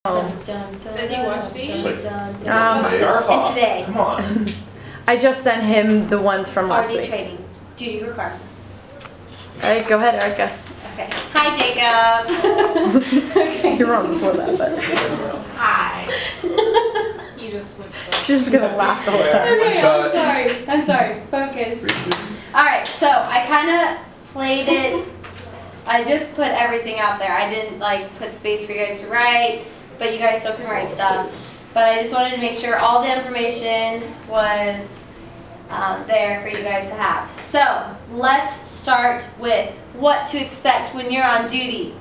Does he watch these? It's today. Come on. I just sent him the ones from last RD week. training. Duty requirements. All right, go ahead, Erica. Okay. Hi, Jacob. Okay. You're wrong before that, but Hi. You just switched. she's just gonna laugh the whole time. Okay, I'm sorry. Focus. Alright, so I kind of played it. I just put everything out there. I didn't like put space for you guys to write, but you guys still can write stuff. But I just wanted to make sure all the information was there for you guys to have. So let's start with what to expect when you're on duty.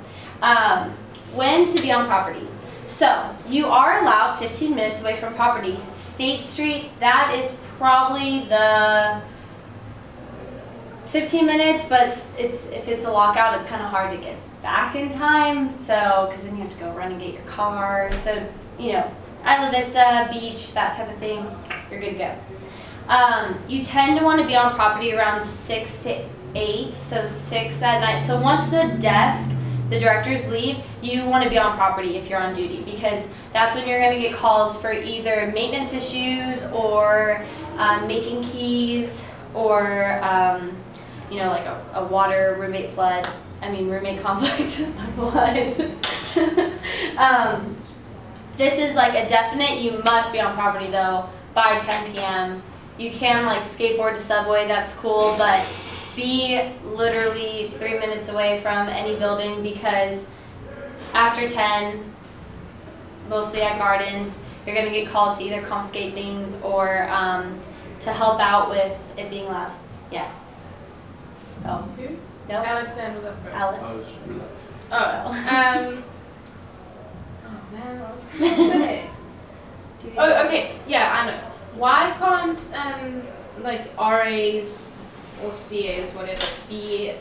When to be on property. So you are allowed 15 minutes away from property. State Street, that is probably the 15 minutes, but if it's a lockout, it's kind of hard to get back in time. So, because then you have to go run and get your car. So, you know, Isla Vista, beach, that type of thing, you're good to go. You tend to want to be on property around 6 to 8, so 6 at night. So once the directors leave, you want to be on property if you're on duty, because that's when you're going to get calls for either maintenance issues or making keys or you know, like a water roommate flood. I mean, roommate conflict flood. This is like a definite, you must be on property though by 10 p.m. You can like skateboard to Subway, that's cool, but be literally 3 minutes away from any building, because after 10, mostly at Gardens, you're gonna get called to either confiscate things or to help out with it being loud. Yes. Oh. Who? No. Alexander was up first. Alex. I was relaxing. Oh. Oh man, what was I gonna say? Oh, okay. Yeah, I know. Why can't like RAs or CAs, whatever, be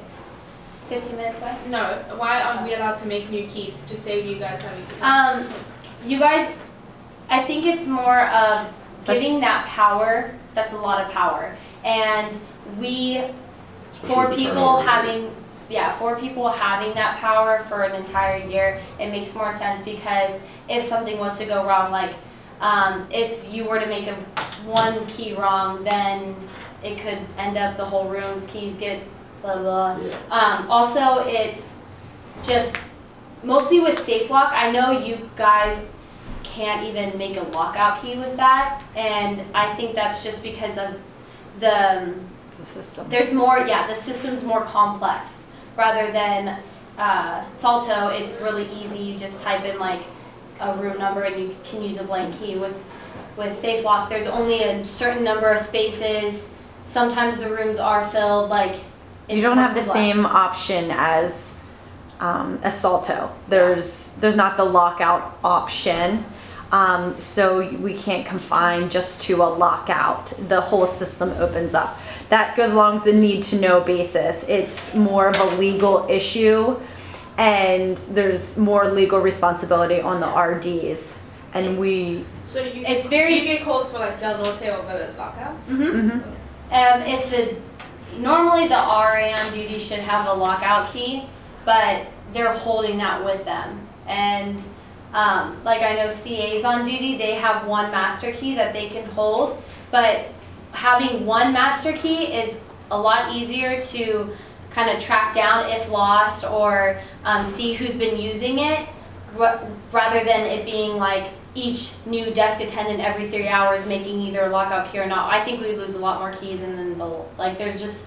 15 minutes away? No, why aren't we allowed to make new keys to save you guys having to You guys, I think it's more of giving that power. That's a lot of power. And four people having that power for an entire year, it makes more sense, because if something was to go wrong, like if you were to make one key wrong, then it could end up the whole room's keys get blah blah. Yeah. Also, it's just mostly with Safe Lock. I know you guys can't even make a lockout key with that, and I think that's just because of the system. There's more, the system's more complex rather than Salto. It's really easy. You just type in like a room number and you can use a blank key. With Safe Lock, there's only a certain number of spaces. Sometimes the rooms are filled. Like you don't have the same option as a Salto. There's not the lockout option. So we can't confine just to a lockout. The whole system opens up. That goes along with the need to know basis. It's more of a legal issue, and there's more legal responsibility on the RDs. And so you get calls for like Del Norte or Villas lockouts? Mm-hmm. Normally the RA on duty should have a lockout key, but they're holding that with them. And like I know CAs on duty, they have one master key that they can hold, but having one master key is a lot easier to kind of track down if lost, or see who's been using it, rather than it being like each new desk attendant every 3 hours making either a lockout key or not. I think we lose a lot more keys, and then there's just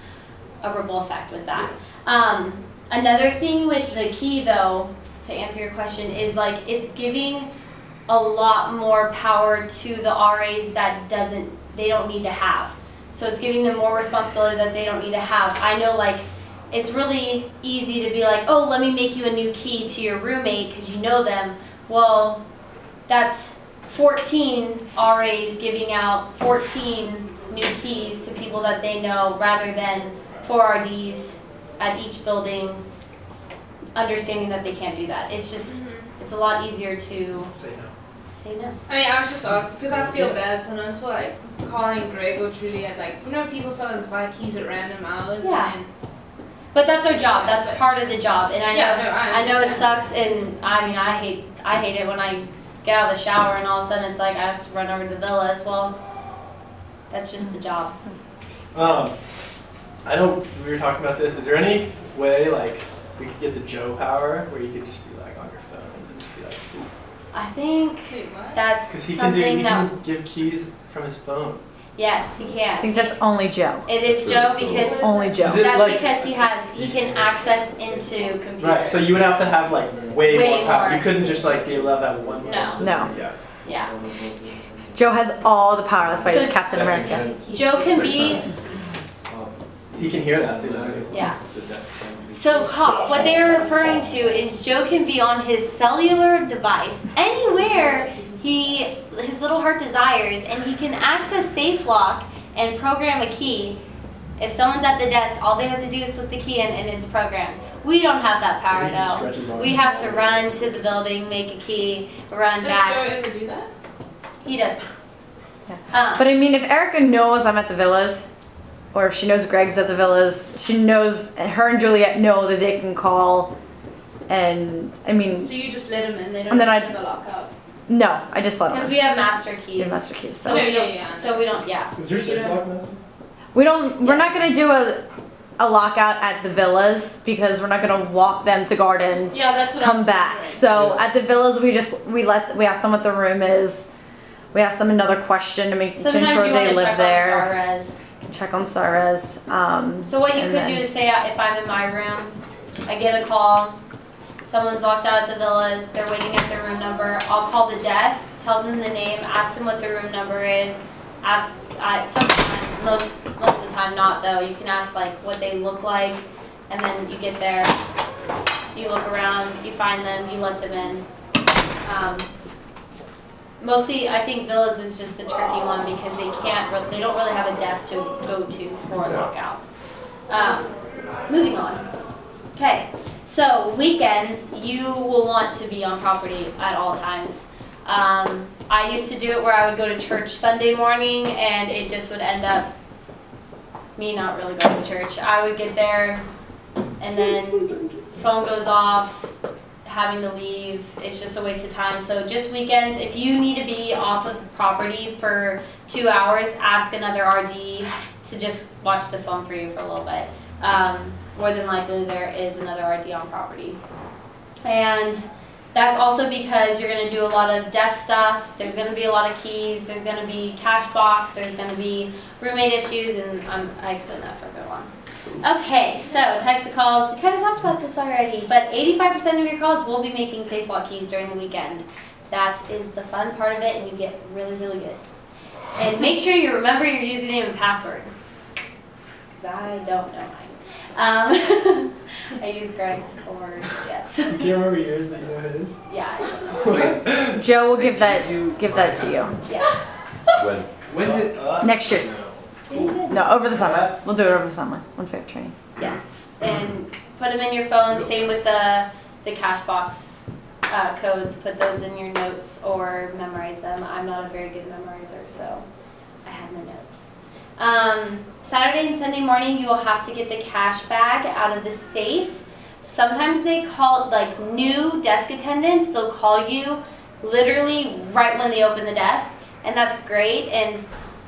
a ripple effect with that. Another thing with the key though, to answer your question, is like it's giving a lot more power to the RAs that they don't need to have. So it's giving them more responsibility that they don't need to have. I know, like, it's really easy to be like, oh, let me make you a new key to your roommate because you know them. Well, that's 14 RAs giving out 14 new keys to people that they know, rather than 4 RDs at each building understanding that they can't do that. It's just, it's a lot easier to say no. I mean, I was just because I feel bad sometimes for like calling Greg or Juliet, like, you know, people sometimes buy keys at random hours. Yeah. And then but that's our job. That's part of the job, and I know I know it sucks, and I mean I hate it when I get out of the shower and all of a sudden it's like I have to run over to the villas. Well, that's just the job. I know we were talking about this. Is there any way like we could get the Joe power where you could just be like on your phone and just be like, ooh. I think Wait, what? that's Because he something can give keys from his phone. yes, he can. I think that's only Joe. It is Joe because Only Joe. Is it that's like- because he can access into computers. Right. So you would have to have like way Way more power. more. You couldn't just like be able to have that one. No. specific- No. Yeah. Yeah. Joe has all the power. That's why he's So- Captain America. Joe can be He can hear that too. Doesn't he? yeah. So what they are referring to is Joe can be on his cellular device anywhere his little heart desires, and he can access SafeLock and program a key. If someone's at the desk, all they have to do is slip the key in and it's programmed. We don't have that power Maybe he stretches though. on We it. have to run to the building, make a key, run Does back. Joe ever do that? He does. Yeah. But I mean, if Erica knows I'm at the villas, or if she knows Greg's at the villas, she knows, and her and Juliet know that they can call. And I mean, So you just let them in, they don't And then have I- to lock up. no, I just let Because them. we have master keys. We have master keys. So So No, we don't. yeah, So we don't. Yeah. Is there You safe don't- lock now? we don't. We're not gonna do a lockout at the villas because we're not gonna walk them to gardens. Yeah, that's what I Come was back. wondering. So at the villas, we ask them what the room is. We ask them another question to Sometimes ensure you they want to live check there. on SARS. Check on Sarah's. So what you and could then- do is say if I'm in my room, I get a call, someone's locked out at the villas, they're waiting at their room number, I'll call the desk, tell them the name, ask them what the room number is, sometimes, most of the time not though, you can ask like what they look like, and then you get there, you look around, you find them, you let them in. Mostly, I think villas is just the tricky one because they don't really have a desk to go to for a lockout. Moving on. Okay, so weekends, you will want to be on property at all times. I used to do it where I would go to church Sunday morning and it just would end up me not really going to church. I would get there and then phone goes off, having to leave, it's just a waste of time. So just weekends, if you need to be off of the property for 2 hours, ask another RD to just watch the phone for you for a little bit. More than likely there is another RD on property. And that's also because you're going to do a lot of desk stuff, there's going to be a lot of keys, there's going to be cash box, there's going to be roommate issues, and I explained that for a good one. Okay, so types of calls, we kind of talked about this already, but 85% of your calls will be making SafeLock keys during the weekend. That is the fun part of it, and you get really, really good. And make sure you remember your username and password, because I don't know mine. I use Greg's or Jet's. You can't remember yours, but you know his. Yeah, I don't know. Joe will give that to you. Yeah. When did Next year. Yeah, you did. No, over the summer. We'll do it over the summer once we have training. Yes, and put them in your phone. Same with the cash box codes. Put those in your notes or memorize them. I'm not a very good memorizer, so I have my notes. Saturday and Sunday morning, you will have to get the cash bag out of the safe. Sometimes they call like new desk attendants. They'll call you literally right when they open the desk, and that's great. And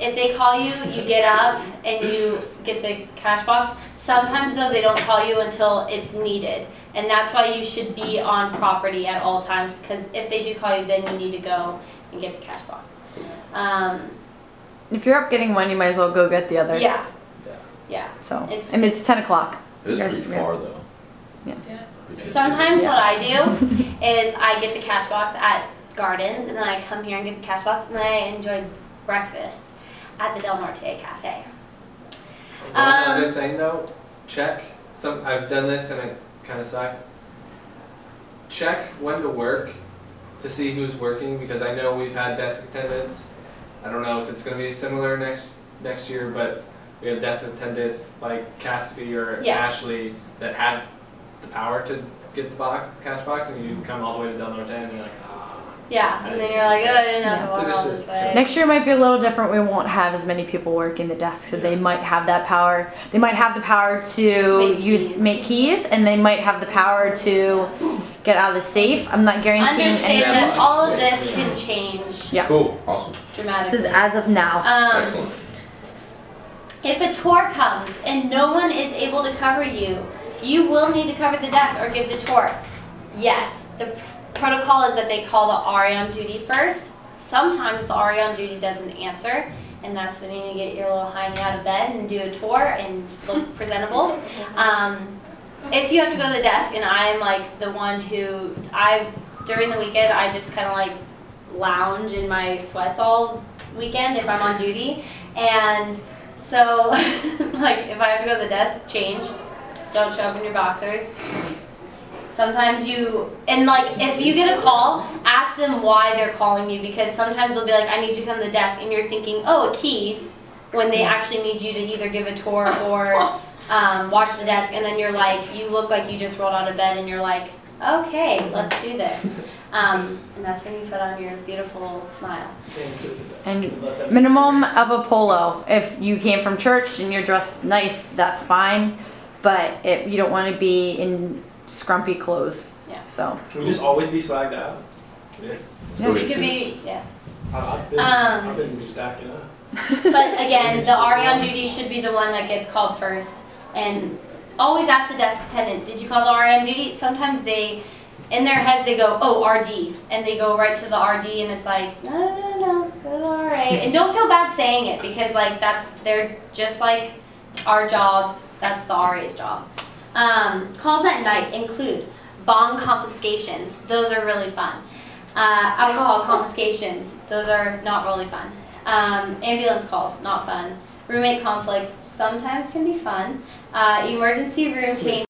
if they call you, you get up and you get the cash box. Sometimes though, they don't call you until it's needed. And that's why you should be on property at all times, because if they do call you, then you need to go and get the cash box. If you're up getting one, you might as well go get the other. Yeah. Yeah. So, It's- I mean, it's 10 o'clock. It is Yes, pretty yeah. far though. Sometimes Yeah. what I do is I get the cash box at Gardens, and then I come here and get the cash box, and then I enjoy breakfast at the Del Norte Cafe. One other thing though, check. I've done this and it kind of sucks. Check when to work to see who's working, because I know we've had desk attendants. I don't know if it's going to be similar next year, but we have desk attendants like Cassidy or Yeah. Ashley that have the power to get the cash box, and you come all the way to Del Norte and you're like, ah. Yeah, and then you're like, oh, I didn't have Yeah. to So walk just- all this way. Next year might be a little different. We won't have as many people working the desk, so they might have that power. They might have the power to make keys, and they might have the power to get out of the safe. I'm not guaranteeing Understand anything. that all of this can change Yeah. Cool, awesome, This dramatically. is as of now. excellent. If a tour comes and no one is able to cover you, you will need to cover the desk or give the tour. Yes, the protocol is that they call the RA on duty first. Sometimes the RA on duty doesn't answer, and that's when you need to get your little hiney out of bed and do a tour and look presentable. If you have to go to the desk, and I'm like the one who, during the weekend, I just kind of like lounge in my sweats all weekend if I'm on duty. And so, like, if I have to go to the desk, change. Don't show up in your boxers. Sometimes and like, if you get a call, ask them why they're calling you, because sometimes they'll be like, I need you to come to the desk, and you're thinking, oh, a key, when they actually need you to either give a tour or watch the desk, and then you're like, you look like you just rolled out of bed, and you're like, okay, let's do this. And that's when you put on your beautiful smile. And minimum of a polo. If you came from church and you're dressed nice, that's fine. But you don't want to be in scrumpy clothes. Yeah. So. Can we just always be swagged out? Yeah. Yeah. You could be, yeah. I've been stacking up. But again, the RA on duty should be the one that gets called first. And always ask the desk attendant, did you call the RA on duty? Sometimes in their heads they go, oh, RD. And they go right to the RD, and it's like, no, go to the RA. And don't feel bad saying it, because like they're just like our job, that's the RA's job. Calls at night include bong confiscations. Those are really fun. Alcohol confiscations. Those are not really fun. Ambulance calls, not fun. Roommate conflicts sometimes can be fun. Emergency room change.